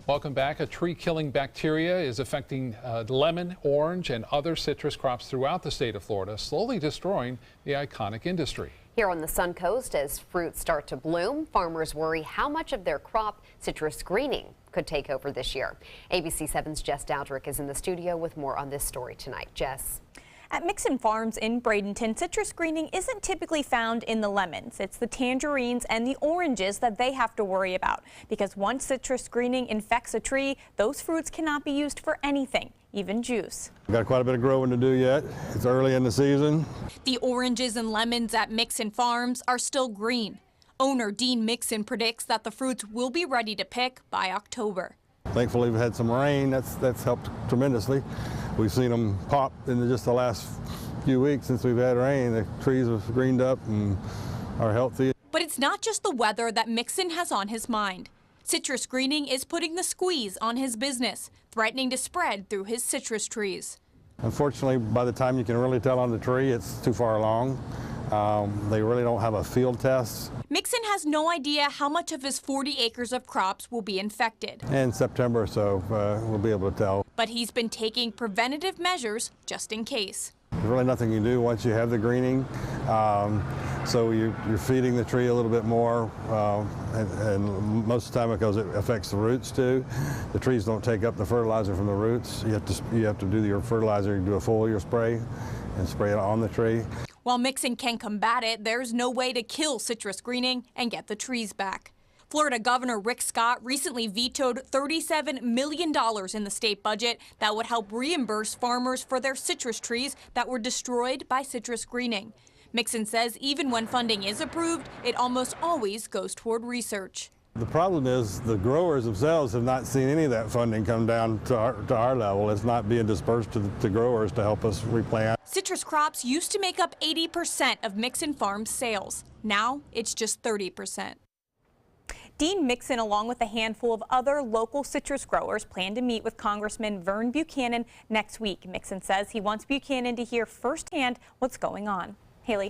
Welcome back. A tree-killing bacteria is affecting lemon, orange, and other citrus crops throughout the state of Florida, slowly destroying the iconic industry. Here on the Sun Coast, as fruits start to bloom, farmers worry how much of their crop, citrus greening, could take over this year. ABC 7's Jess Dowdrick is in the studio with more on this story tonight. Jess. At Mixon Farms in Bradenton, citrus greening isn't typically found in the lemons. It's the tangerines and the oranges that they have to worry about, because once citrus greening infects a tree, those fruits cannot be used for anything, even juice. We've got quite a bit of growing to do yet. It's early in the season. The oranges and lemons at Mixon Farms are still green. Owner Dean Mixon predicts that the fruits will be ready to pick by October. Thankfully, we've had some rain. That's helped tremendously. We've seen them pop in just the last few weeks since we've had rain. The trees have greened up and are healthy. But it's not just the weather that Mixon has on his mind. Citrus greening is putting the squeeze on his business, threatening to spread through his citrus trees. Unfortunately, by the time you can really tell on the tree, it's too far along. They really don't have a field test. Mixon has no idea how much of his 40 acres of crops will be infected. In September or so, we'll be able to tell. But he's been taking preventative measures just in case. There's really nothing you do once you have the greening. So you're feeding the tree a little bit more, and most of the time because it affects the roots too. The trees don't take up the fertilizer from the roots. You have to do your fertilizer, you do a foliar spray and spray it on the tree. While Mixon can combat it, there's no way to kill citrus greening and get the trees back. Florida Governor Rick Scott recently vetoed $37 million in the state budget that would help reimburse farmers for their citrus trees that were destroyed by citrus greening. Mixon says even when funding is approved, it almost always goes toward research. The problem is the growers themselves have not seen any of that funding come down to our level. It's not being dispersed to growers to help us replant. Citrus crops used to make up 80% of Mixon Farms sales. Now it's just 30%. Dean Mixon, along with a handful of other local citrus growers, plan to meet with Congressman Vern Buchanan next week. Mixon says he wants Buchanan to hear firsthand what's going on. Haley.